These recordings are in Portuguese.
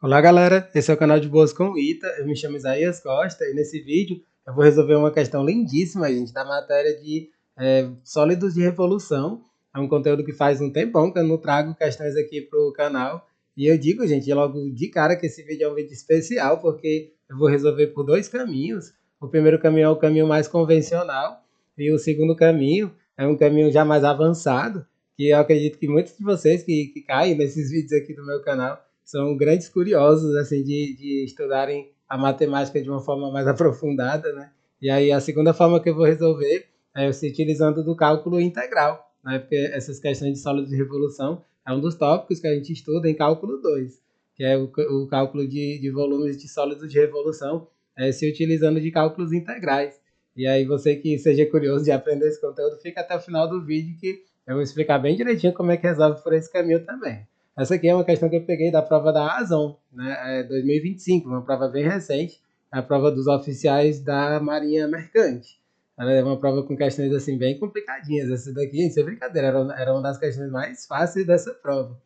Olá galera, esse é o canal de Boas com o Ita, eu me chamo Isaías Costa e nesse vídeo eu vou resolver uma questão lindíssima, gente, da matéria de sólidos de revolução. É um conteúdo que faz um tempão que eu não trago questões aqui pro canal e eu digo, gente, logo de cara que esse vídeo é um vídeo especial porque eu vou resolver por dois caminhos. O primeiro caminho é o caminho mais convencional e o segundo caminho é um caminho já mais avançado, que eu acredito que muitos de vocês que caem nesses vídeos aqui do meu canal são grandes curiosos assim de estudarem a matemática de uma forma mais aprofundada, né? E aí a segunda forma que eu vou resolver é se utilizando do cálculo integral, né? Porque essas questões de sólidos de revolução é um dos tópicos que a gente estuda em cálculo 2, que é o cálculo de volumes de sólidos de revolução, se utilizando de cálculos integrais. E aí você que seja curioso de aprender esse conteúdo, fica até o final do vídeo que eu vou explicar bem direitinho como é que resolve por esse caminho também. Essa aqui é uma questão que eu peguei da prova da Azon, né, 2025, uma prova bem recente, a prova dos oficiais da Marinha Mercante. Ela é uma prova com questões assim bem complicadinhas. Essa daqui, sem brincadeira, era uma das questões mais fáceis dessa prova.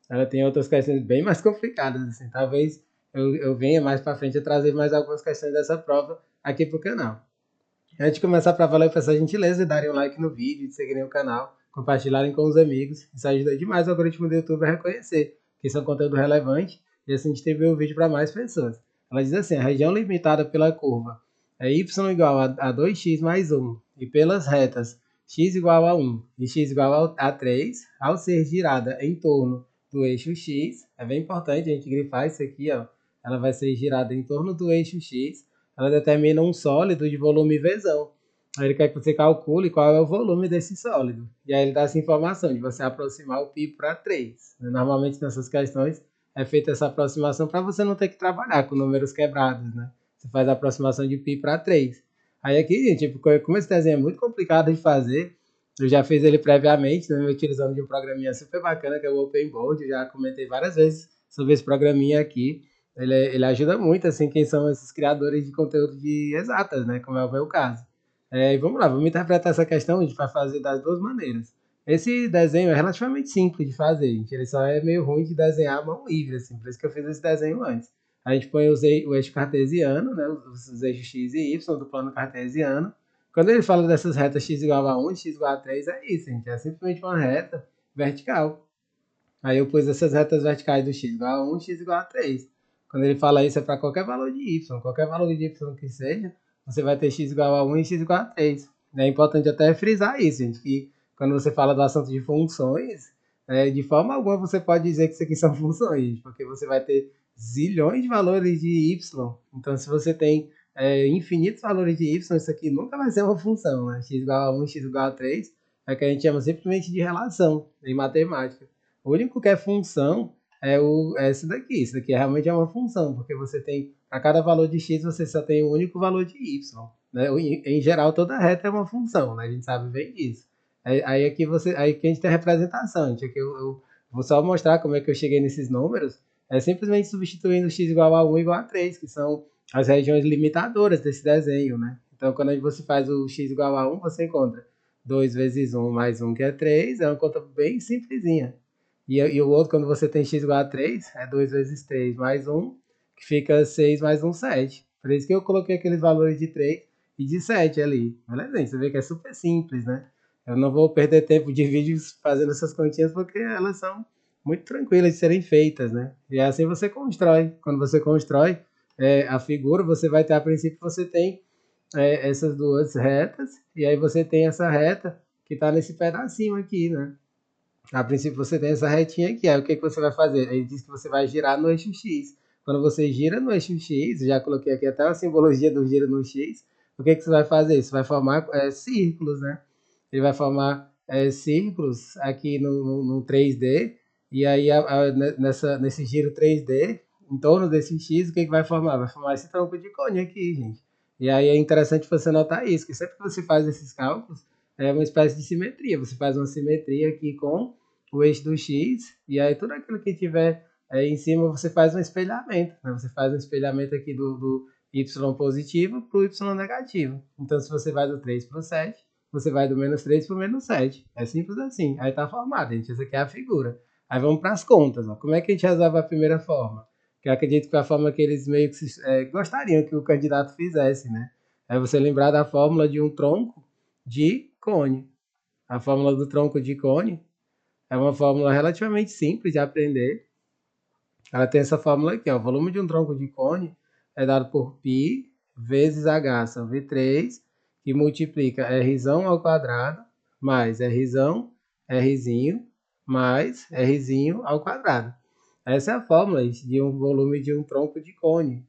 Ela tem outras questões bem mais complicadas, assim. Talvez eu venha mais para frente a trazer mais algumas questões dessa prova aqui pro canal. Antes de começar a prova, eu peço a gentileza de darem um like no vídeo, de seguirem o canal, compartilharem com os amigos. Isso ajuda demais o algoritmo do YouTube a reconhecer que isso é um conteúdo relevante e assim distribuir o vídeo para mais pessoas. Ela diz assim, a região limitada pela curva é y igual a 2x mais 1 e pelas retas x igual a 1 e x igual a 3, ao ser girada em torno do eixo x, é bem importante a gente grifar isso aqui, ó, ela vai ser girada em torno do eixo x, ela determina um sólido de volume Vzão. Aí ele quer que você calcule qual é o volume desse sólido. E aí ele dá essa informação de você aproximar o π para 3. Normalmente nessas questões é feita essa aproximação para você não ter que trabalhar com números quebrados, né? Você faz a aproximação de π para 3. Aí aqui, gente, como esse desenho é muito complicado de fazer, eu já fiz ele previamente, né, utilizando de um programinha super bacana que é o OpenBoard. Eu já comentei várias vezes sobre esse programinha aqui. Ele ajuda muito, assim, quem são esses criadores de conteúdo de exatas, né? Como é o meu caso. E vamos lá, vamos interpretar essa questão, a gente vai fazer das duas maneiras. Esse desenho é relativamente simples de fazer, gente. Ele só é meio ruim de desenhar à mão livre, assim, por isso que eu fiz esse desenho antes. A gente põe o eixo cartesiano, né? Os eixos x e y do plano cartesiano. Quando ele fala dessas retas x igual a 1 e x igual a 3, é isso, gente. É simplesmente uma reta vertical. Aí eu pus essas retas verticais do x igual a 1 e x igual a 3. Quando ele fala isso é para qualquer valor de y, qualquer valor de y que seja, você vai ter x igual a 1 e x igual a 3. É importante até frisar isso, gente, que quando você fala do assunto de funções, de forma alguma você pode dizer que isso aqui são funções, porque você vai ter zilhões de valores de y. Então, se você tem infinitos valores de y, isso aqui nunca vai ser uma função, né? X igual a 1, x igual a 3, é o que a gente chama simplesmente de relação em matemática. O único que é função é esse daqui. Isso daqui realmente é uma função, porque você tem, para cada valor de x, você só tem um único valor de y. Né? Em geral, toda reta é uma função, né? A gente sabe bem disso. Aí que a gente tem a representação. Gente. Aqui eu vou só mostrar como é que eu cheguei nesses números. É simplesmente substituindo x igual a 1 igual a 3, que são as regiões limitadoras desse desenho, né? Então, quando você faz o x igual a 1, você encontra 2 vezes 1 mais 1, que é 3. É uma conta bem simplesinha. E o outro, quando você tem x igual a 3, é 2 vezes 3 mais 1, que fica 6 mais 1, 7. Por isso que eu coloquei aqueles valores de 3 e de 7 ali. Beleza? Você vê que é super simples, né? Eu não vou perder tempo de vídeos fazendo essas continhas porque elas são muito tranquilas de serem feitas, né? E assim você constrói. Quando você constrói a figura, você vai ter, a princípio, você tem essas duas retas, e aí você tem essa reta que está nesse pedacinho aqui, né? A princípio você tem essa retinha aqui, aí o que, que você vai fazer? Ele diz que você vai girar no eixo X. Quando você gira no eixo X, já coloquei aqui até a simbologia do giro no X, o que, que você vai fazer? Você vai formar círculos, né? Ele vai formar círculos aqui no 3D, e aí nesse giro 3D, em torno desse X, o que, que vai formar? Vai formar esse tronco de cone aqui, gente. E aí é interessante você notar isso, que sempre que você faz esses cálculos, é uma espécie de simetria. Você faz uma simetria aqui com o eixo do X, e aí tudo aquilo que tiver em cima você faz um espelhamento. Né? Você faz um espelhamento aqui do Y positivo para o Y negativo. Então, se você vai do 3 para o 7, você vai do menos 3 para o menos 7. É simples assim. Aí está formado, gente. Essa aqui é a figura. Aí vamos para as contas. Ó. Como é que a gente resolve a primeira forma? que eu acredito que foi a forma que eles meio que gostariam que o candidato fizesse, né? É você lembrar da fórmula de um tronco de cone. A fórmula do tronco de cone é uma fórmula relativamente simples de aprender. Ela tem essa fórmula aqui, ó. O volume de um tronco de cone é dado por π vezes h sobre 3, que multiplica r ao quadrado mais rzinho mais rzinho ao quadrado. Essa é a fórmula de um volume de um tronco de cone.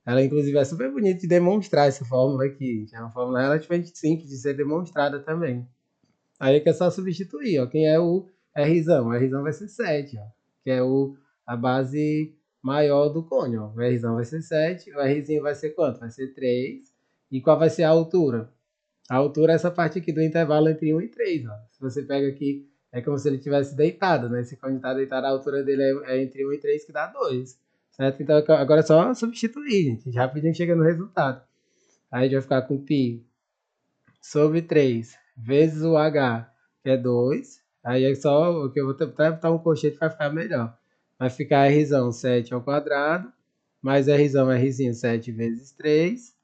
Ela, inclusive, é super bonita de demonstrar essa fórmula aqui. É uma fórmula relativamente simples de ser demonstrada também. Aí é que é só substituir, ó. Quem é o Rzão? O Rzão vai ser 7, ó. Que é a base maior do cone, ó. O Rzão vai ser 7, o Rzinho vai ser quanto? Vai ser 3. E qual vai ser a altura? A altura é essa parte aqui do intervalo entre 1 e 3, ó. Se você pega aqui, é como se ele estivesse deitado, né? Esse cone está deitado, a altura dele é entre 1 e 3, que dá 2. Certo? Então agora é só substituir, gente. Já rapidinho chega no resultado. Aí a gente vai ficar com π sobre 3 vezes o h, que é 2. Aí é só o que eu vou tentar botar um colchete para ficar melhor. Vai ficar Rzão 7 ao quadrado, mais Rzinho 7 vezes 3,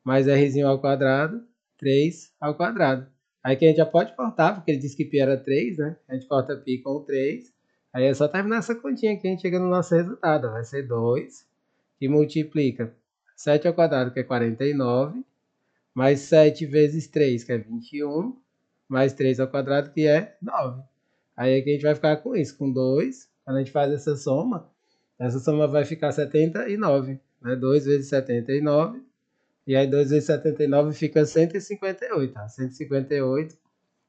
mais Rzinho ao quadrado, 3 ao quadrado. Aí que a gente já pode cortar, porque ele disse que π era 3, né? A gente corta π com 3. Aí é só terminar essa continha que a gente chega no nosso resultado. Vai ser 2, que multiplica 7 ao quadrado, que é 49, mais 7 vezes 3, que é 21, mais 3 ao quadrado, que é 9. Aí aqui a gente vai ficar com isso, com 2. Quando a gente faz essa soma vai ficar 79, né? 2 vezes 79, e aí 2 vezes 79 fica 158, tá? 158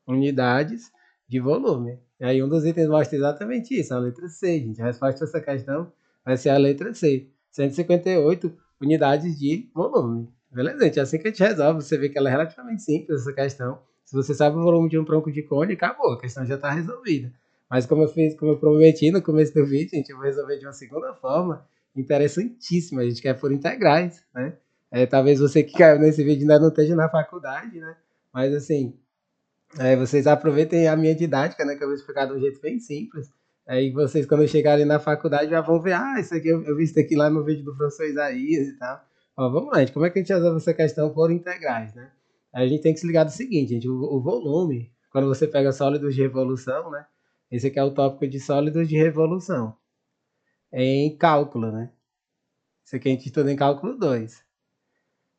unidades de volume. E aí um dos itens mostra exatamente isso, a letra C, gente. A resposta dessa questão vai ser a letra C. 158 unidades de volume. Beleza, gente? Assim que a gente resolve, você vê que ela é relativamente simples, essa questão. Se você sabe o volume de um tronco de cone, acabou, a questão já está resolvida. Mas como eu prometi no começo do vídeo, gente, eu vou resolver de uma segunda forma interessantíssima, a gente, que é por integrais, né? Talvez você que caiu nesse vídeo ainda não esteja na faculdade, né? Mas assim, vocês aproveitem a minha didática, né? Que eu vou explicar de um jeito bem simples. Aí vocês, quando chegarem na faculdade, já vão ver, isso aqui eu vi isso aqui lá no vídeo do professor Isaías e tal. Ó, vamos lá, gente. Como é que a gente resolve essa questão por integrais, né? Aí a gente tem que se ligar do seguinte, gente. O volume, quando você pega sólidos de revolução, né? Esse aqui é o tópico de sólidos de revolução. Em cálculo, né? Isso aqui a gente estuda em cálculo 2.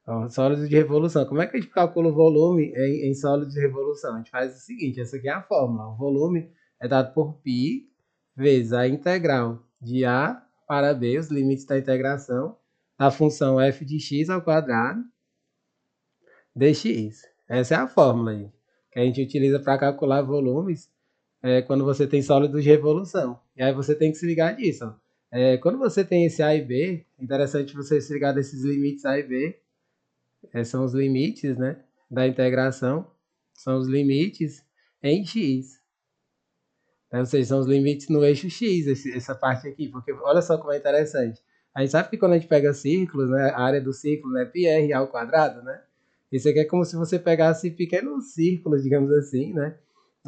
Ó, sólidos de revolução. Como é que a gente calcula o volume em sólidos de revolução? A gente faz o seguinte, essa aqui é a fórmula. O volume é dado por π vezes a integral de A para B, os limites da integração, da função f de x ao quadrado dx. Essa é a fórmula aí, que a gente utiliza para calcular volumes quando você tem sólidos de revolução. E aí você tem que se ligar disso. Ó. Quando você tem esse A e B, é interessante você se ligar desses limites A e B. São os limites, né, da integração, são os limites em x. Ou seja, são os limites no eixo x, essa parte aqui, porque olha só como é interessante. A gente sabe que quando a gente pega círculos, né, a área do círculo é πr ao quadrado, né? Isso aqui é como se você pegasse pequenos círculos, digamos assim, né?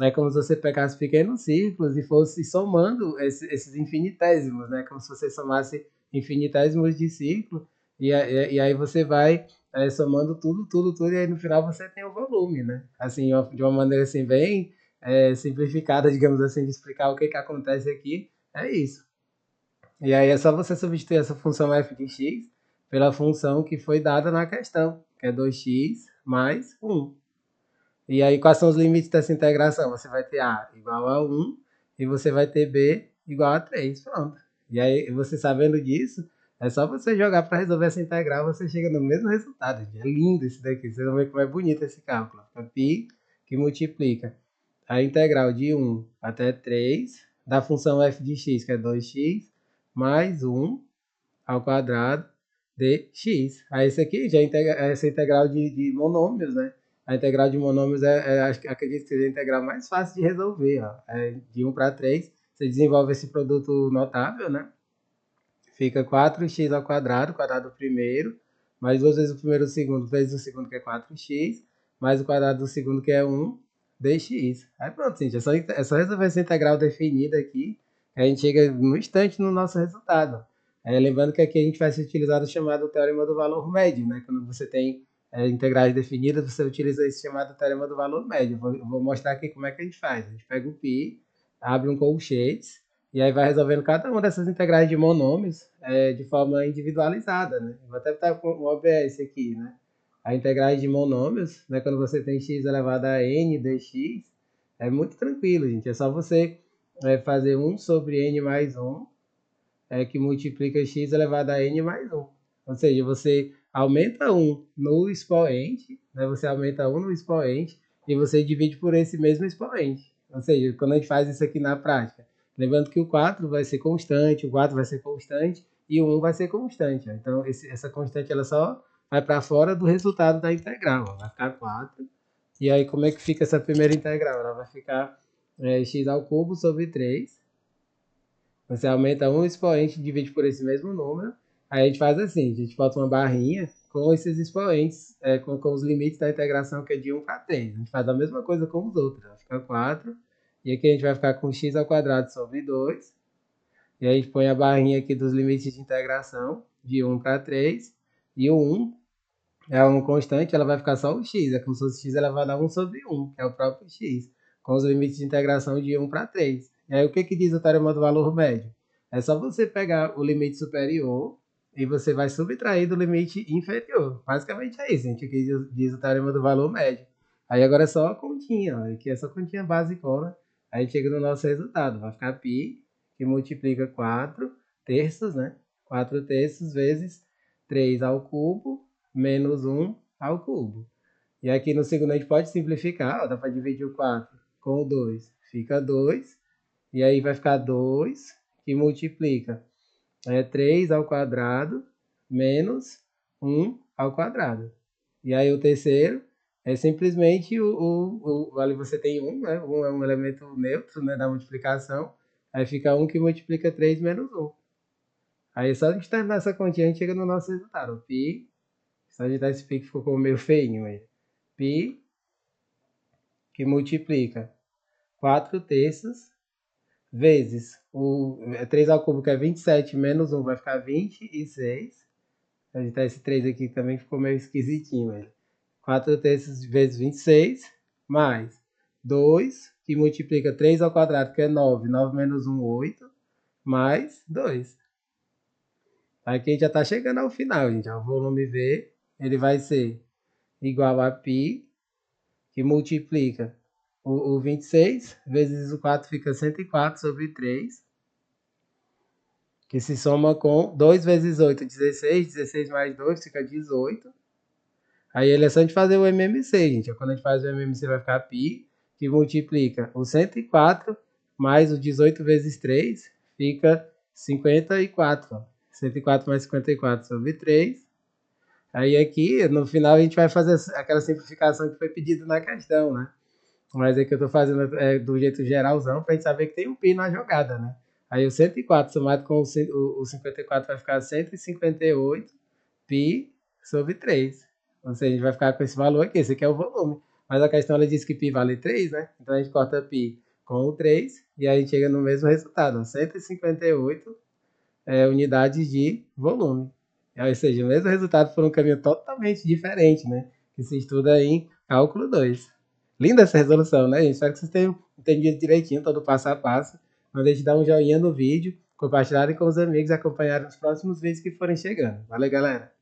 É como se você pegasse pequenos círculos e fosse somando esses infinitésimos, né? Como se você somasse infinitésimos de círculo e aí você vai somando tudo, e aí no final você tem o volume, né? Assim, de uma maneira assim bem simplificada, digamos assim, de explicar o que acontece aqui, é isso. E aí é só você substituir essa função f de x pela função que foi dada na questão, que é 2x mais 1. E aí quais são os limites dessa integração? Você vai ter a igual a 1 e você vai ter b igual a 3, pronto. E aí você sabendo disso, é só você jogar para resolver essa integral, você chega no mesmo resultado. É lindo esse daqui, vocês vão ver como é bonito esse cálculo. É π que multiplica a integral de 1 até 3 da função f de x, que é 2x, mais 1 ao quadrado de x. Aí esse aqui já é essa integral de monômios, né? A integral de monômios acredito que seja a integral mais fácil de resolver. Ó. De 1 para 3, você desenvolve esse produto notável, né? Fica 4x ao quadrado, quadrado do primeiro, mais 2 vezes o primeiro do segundo, vezes o segundo, que é 4x, mais o quadrado do segundo, que é 1, dx. Aí pronto, gente, é só resolver essa integral definida aqui, que a gente chega no instante no nosso resultado. Lembrando que aqui a gente vai se utilizar do chamado teorema do valor médio, né? Quando você tem integrais definidas, você utiliza esse chamado teorema do valor médio. Eu vou mostrar aqui como é que a gente faz. A gente pega o π, abre um colchetes, e aí vai resolvendo cada uma dessas integrais de monômios de forma individualizada, né? Vou até botar com o OBS aqui, né? A integrais de monômios, né? Quando você tem x elevado a n dx, é muito tranquilo, gente. É só você fazer 1 sobre n mais 1, que multiplica x elevado a n mais 1. Ou seja, você aumenta 1 no expoente, né? Você aumenta 1 no expoente e você divide por esse mesmo expoente. Ou seja, quando a gente faz isso aqui na prática, lembrando que o 4 vai ser constante, o 4 vai ser constante e o 1 vai ser constante. Ó. Então, essa constante ela só vai para fora do resultado da integral. Ó. Vai ficar 4. E aí, como é que fica essa primeira integral? Ela vai ficar x ao cubo sobre 3. Você aumenta um expoente e divide por esse mesmo número. Aí a gente faz assim, a gente bota uma barrinha com esses expoentes, com os limites da integração, que é de 1 para 3. A gente faz a mesma coisa com os outros. Vai ficar 4. E aqui a gente vai ficar com x ao quadrado sobre 2. E aí a gente põe a barrinha aqui dos limites de integração, de 1 para 3. E o 1 é uma constante, ela vai ficar só o x. É como se fosse x elevado a 1 sobre 1, que é o próprio x. Com os limites de integração de 1 para 3. E aí o que diz o teorema do valor médio? É só você pegar o limite superior e você vai subtrair do limite inferior. Basicamente é isso, gente, que diz o teorema do valor médio. Aí agora é só a continha, ó, aqui é só a continha basicona. Aí chega no nosso resultado, vai ficar π, que multiplica 4 terços, né? 4 terços vezes 3 ao cubo, menos 1 ao cubo. E aqui no segundo a gente pode simplificar, ó, dá para dividir o 4 com o 2, fica 2. E aí vai ficar 2, que multiplica 3 ao quadrado, menos 1 ao quadrado. E aí o terceiro é simplesmente ali você tem 1, né? 1 é um elemento neutro, né, da multiplicação. Aí fica 1 que multiplica 3 menos 1. Aí só a gente terminar essa continha, a gente chega no nosso resultado. Π, só digitar esse π que ficou meio feinho aí. Π, que multiplica 4 terços, vezes o 3 ao cubo, que é 27, menos 1, vai ficar 26. Vou digitar esse 3 aqui que também ficou meio esquisitinho. Ele. 4 terços vezes 26, mais 2, que multiplica 3 ao quadrado, que é 9. 9 menos 1, 8, mais 2. Aqui a gente já está chegando ao final, gente. O volume V ele vai ser igual a π, que multiplica o 26, vezes o 4 fica 104 sobre 3, que se soma com 2 vezes 8, 16, 16 mais 2 fica 18. Aí ele é só a gente fazer o MMC, gente. Quando a gente faz o MMC vai ficar π, que multiplica o 104 mais o 18 vezes 3, fica 54. 104 mais 54 sobre 3. Aí aqui, no final, a gente vai fazer aquela simplificação que foi pedido na questão, né? Mas é que eu estou fazendo do jeito geralzão para a gente saber que tem um π na jogada, né? Aí o 104 somado com o 54 vai ficar 158 π sobre 3. Ou seja, a gente vai ficar com esse valor aqui, esse aqui é o volume. Mas a questão ela diz que π vale 3, né? Então a gente corta π com o 3 e aí a gente chega no mesmo resultado, 158 unidades de volume. Ou seja, o mesmo resultado por um caminho totalmente diferente, né? Que se estuda em cálculo 2. Linda essa resolução, né, gente? Espero que vocês tenham entendido direitinho todo o passo a passo. Não deixe de dar um joinha no vídeo, compartilharem com os amigos e acompanharem os próximos vídeos que forem chegando. Valeu, galera!